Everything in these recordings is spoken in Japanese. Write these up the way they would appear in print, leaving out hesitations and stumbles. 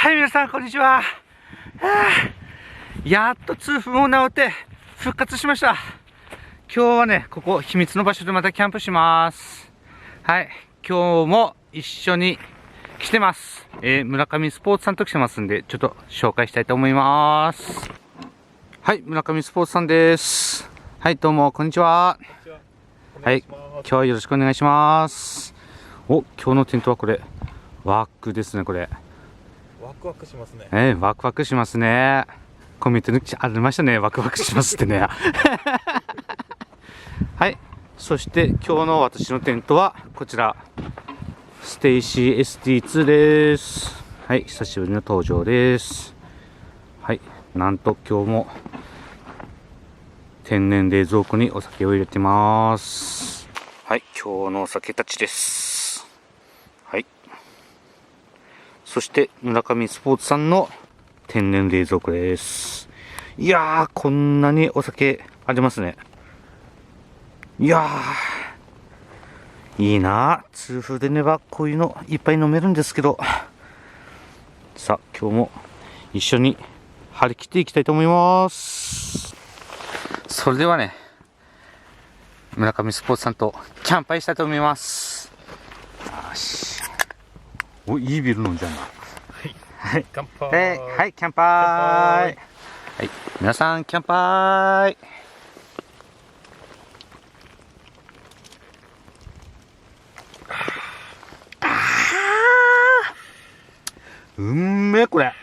はい、皆さん、こんにちは。やっと痛風も治って復活しました。今日はね、ここ、秘密の場所でまたキャンプします。はい、今日も一緒に来てます。村上スポーツさんと来てますんで、ちょっと紹介したいと思います。はい、村上スポーツさんです。はい、どうも、こんにちは。はい、今日はよろしくお願いします。お、今日のテントはこれ、ワークですね、これ。ワクワクしますね。ワクワクしますね。コメントにありましたね。ワクワクしますってね。はい。そして今日の私のテントはこちら。ステイシー ST2 です。はい。久しぶりの登場です。はい。なんと今日も天然冷蔵庫にお酒を入れてます。はい。今日のお酒たちです。はい。そして村上スポーツさんの天然冷蔵庫です。いやー、こんなにお酒ありますね。いやー、いいなー。痛風でねばこういうのいっぱい飲めるんですけど。さあ、今日も一緒に張り切っていきたいと思います。それではね、村上スポーツさんとキャンプしたいと思います。よし。お、いいビール飲んじゃうな。はい、乾杯。はい、キャンパーイ。はい、皆さん、キャンパーイ。うんめえ、これ。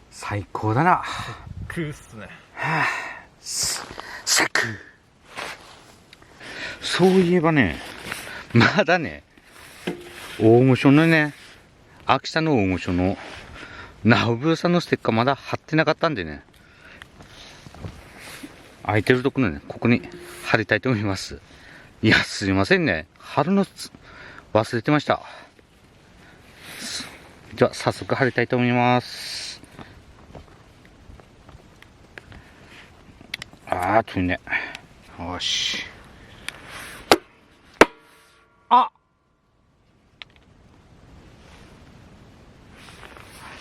最高だな。クーっすね。サク。そういえばね、まだね、大御所のね、秋田の大御所の直風さんのステッカーまだ貼ってなかったんでね、空いてるところね、ここに貼りたいと思います。いや、すいませんね。貼るの忘れてました。じゃあ、早速貼りたいと思います。遠いね。よし。あ、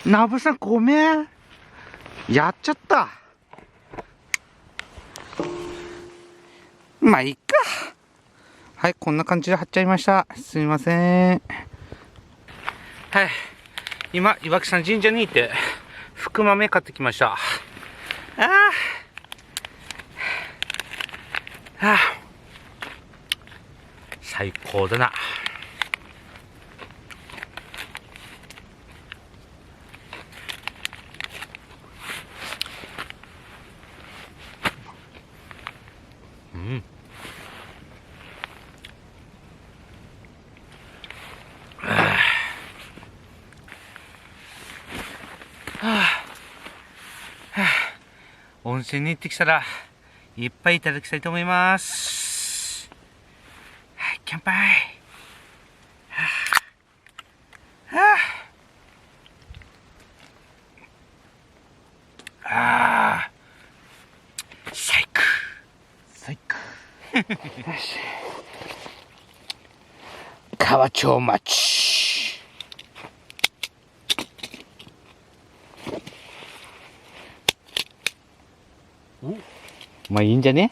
なぶさんごめん。やっちゃった。まあいいか。はい、こんな感じで貼っちゃいました。すみません。はい、今岩木山神社にいて福豆買ってきました。最高だな。うん。温泉に行ってきたらいっぱいいただきたいと思います。はい、乾杯。最高。最高。よし。河町町。まあいいんじゃね。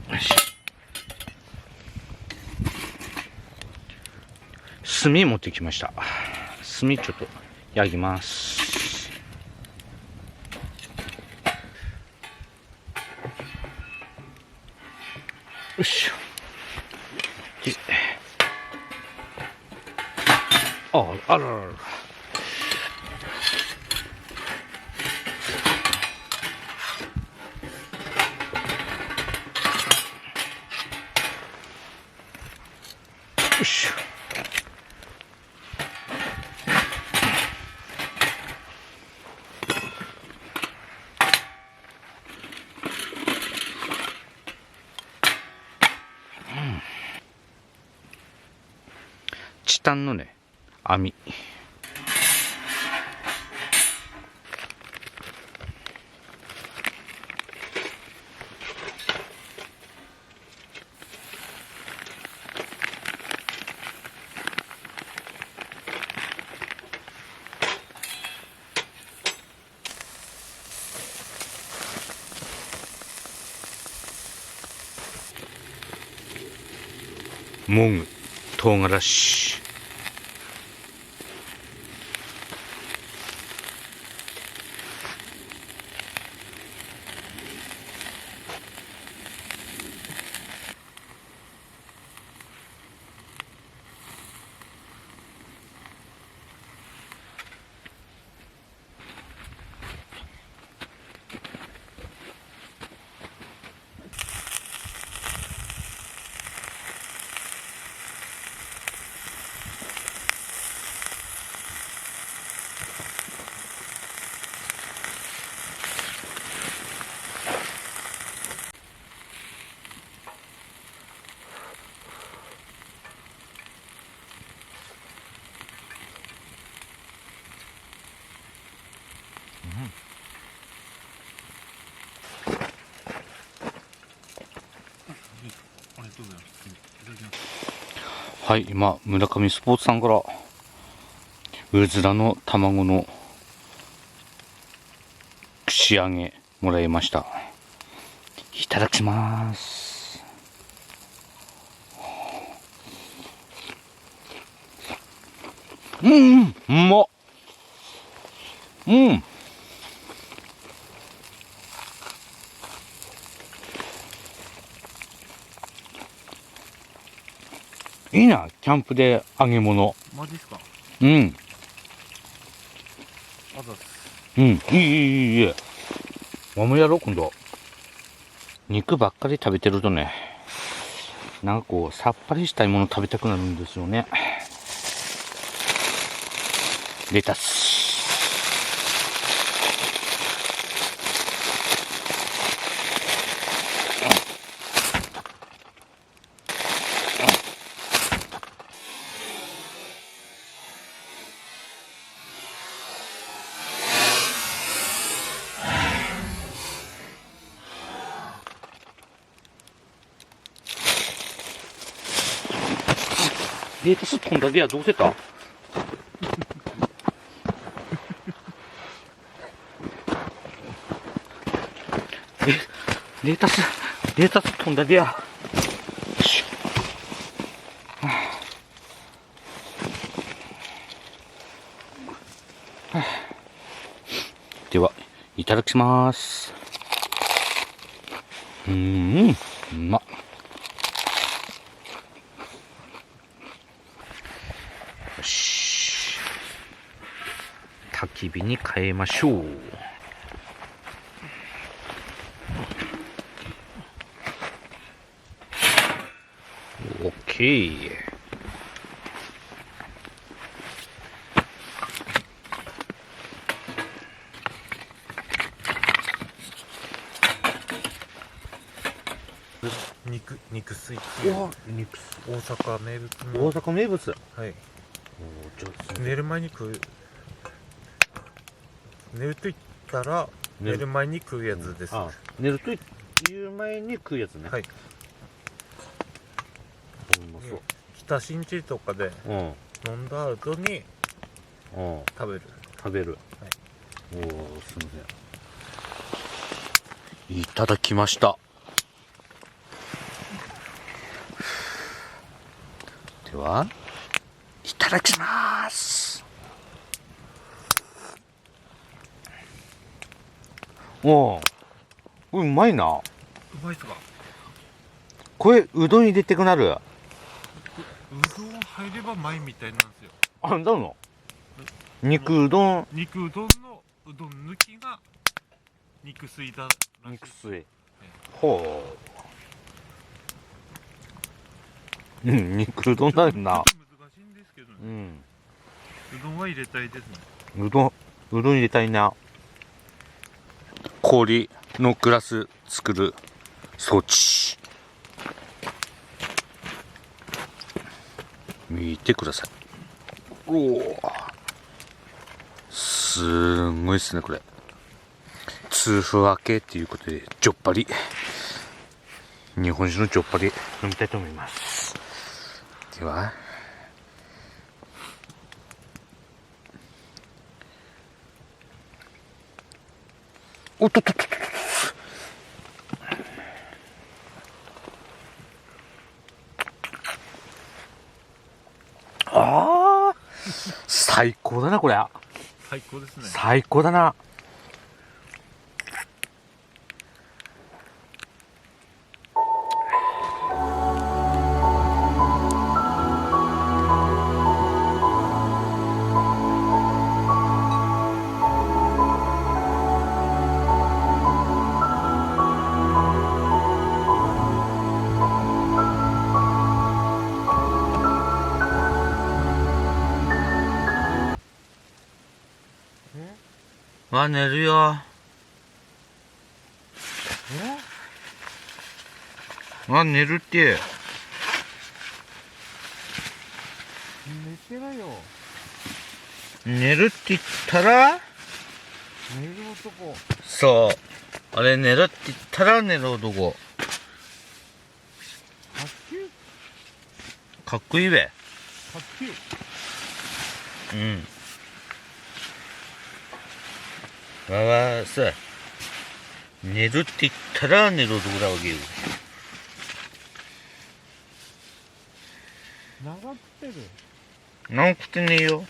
よし。炭持ってきました。炭ちょっと焼きます。よし。あららら。よし。チタンのね、網。モング、唐辛子。はい、今、村上スポーツさんから、うずらの卵の串揚げもらいました。いただきます。うん、うまっ。うん。いいな、キャンプで揚げ物。マジっすか？うん。あざっす。うん、いい。わもやろ、今度。肉ばっかり食べてるとね、なんかこう、さっぱりしたいもの食べたくなるんですよね。レタス。レタス飛んだでやどうせたレタス飛んだでや。では、いただきます。うまっ。よし。焚き火に変えましょう。オッケー。肉水っていう大阪名物の。大阪名物。はい。お寝る前に食う。寝ると言ったら寝る前に食うやつです。寝るという前に食うやつね。はい。北新地とかで飲んだ後に食べる。はい。おお、すみません。いただきました。では、いただきます。おお、うまいな。うまいっすか？これ、うどんに出てくなる。うどん入ればうまいみたいなんですよ。あ、なんだろう。肉うどんのうどん抜きが肉水だらしい。肉水。ほう。肉うどんだよな。ちょっと難しいんですけどね。うどんは入れたいですね。うどん入れたいな。氷のグラス作る装置。見てください。おお、すんごいっすねこれ。痛風明けっていうことでジョッパリ、日本酒のジョッパリ飲みたいと思います。ではおっとっとっとっと、ああ最高だなこれ。最高ですね。最高だな。寝るよ。寝るって。寝てないよ。寝るって言ったら寝る男。そう。あれ寝るって言ったら寝る男。かっこいいべ。かっこいい。うん。わわさ、寝るって言ったら寝る男だわけよ。長くてる。長くてねえよ。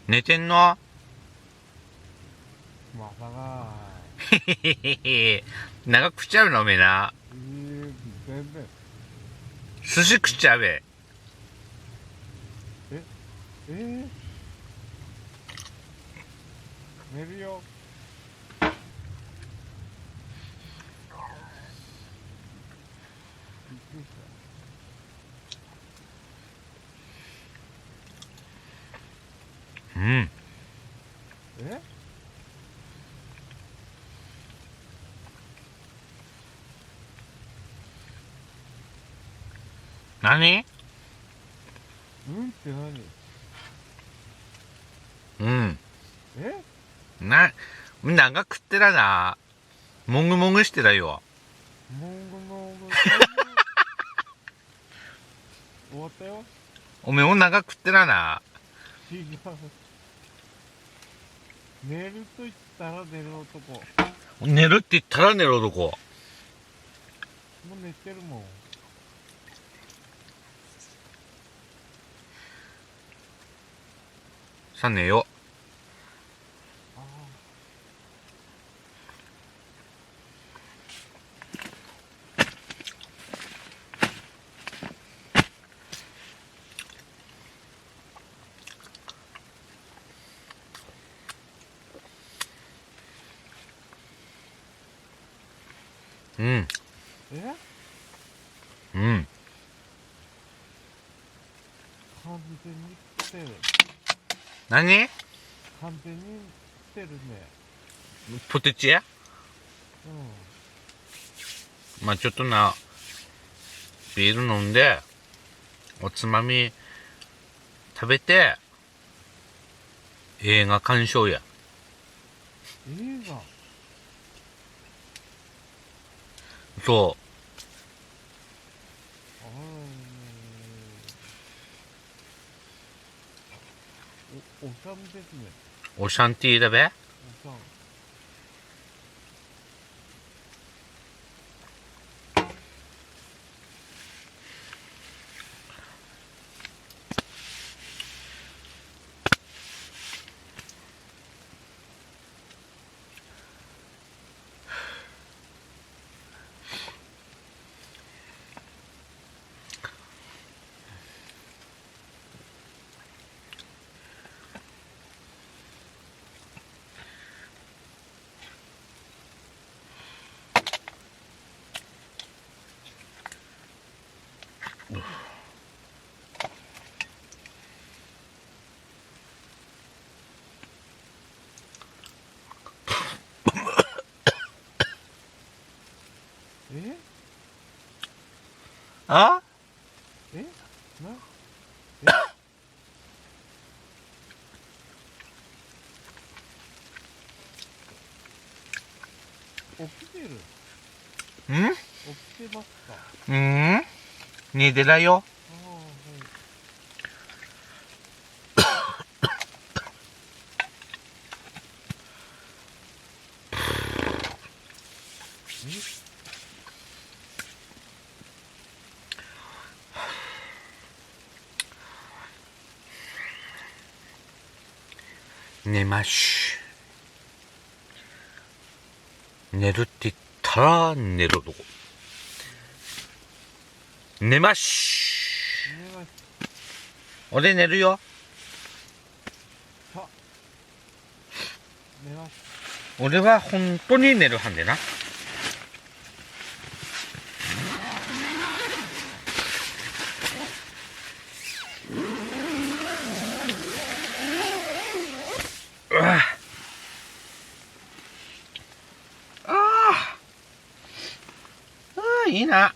寝てんの？まさか。へへへへ。長くしちゃうのおめえな。全然。寿司食っちゃうべ。寝るよ。びっくりした。うん。何？うんって何？うん。長くってらな。もぐもぐしてらよ。もぐもぐ。終わったよ。おめえも長くってらな。違う。寝ると言ったら寝る男。寝るって言ったら寝る男。もう寝てるもん。さあ寝よ。うん。うん。完全に来てる。何？完全に来てるね。ポテチや？まあちょっとな、ビール飲んで、おつまみ食べて、映画鑑賞や。映画？そう。おしゃんですね。オシャンティーだべ。おしゃん。え？あ？え？な？起きてる？ん？起きてますか？寝てないよ。ああ、はい。寝まし。寝るって言ったら寝るとこ。寝まし。寝ます。俺寝るよ。さ、寝ます。俺は本当に寝るはんでな。いいな。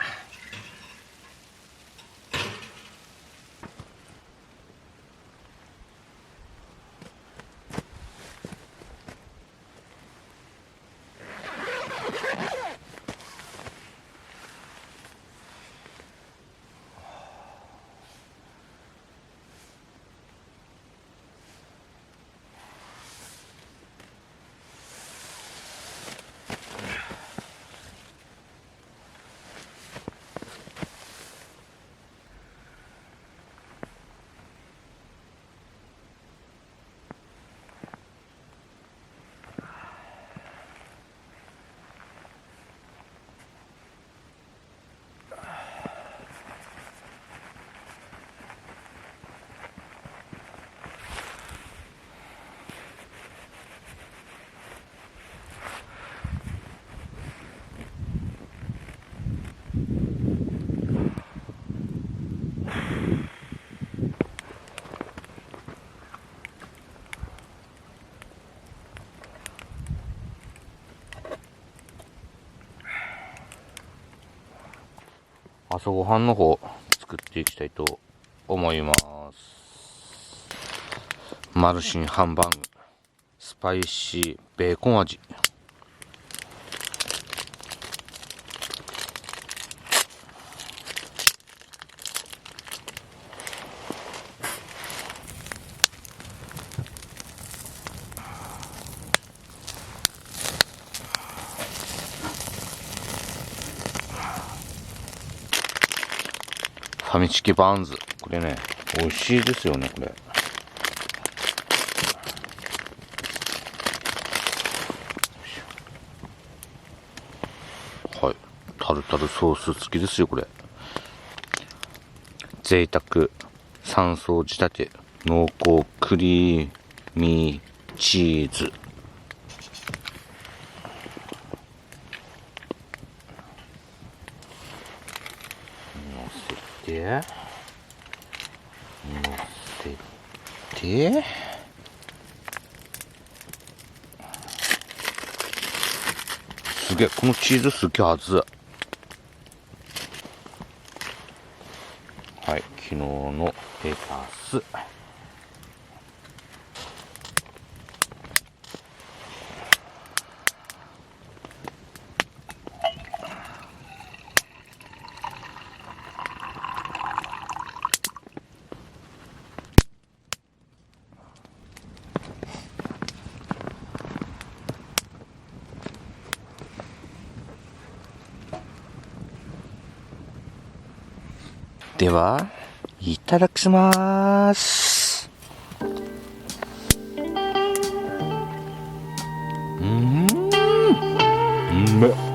朝ごはんの方作っていきたいと思います。マルシンハンバーグスパイシーベーコン味。ファミチキバンズ、これね美味しいですよね。これはい、タルタルソース付きですよ。これ贅沢3層仕立て濃厚クリーミーチーズ。のせてすげえ、このチーズすげえ熱い。はい、昨日のレタス。では、いただきます。うめっ。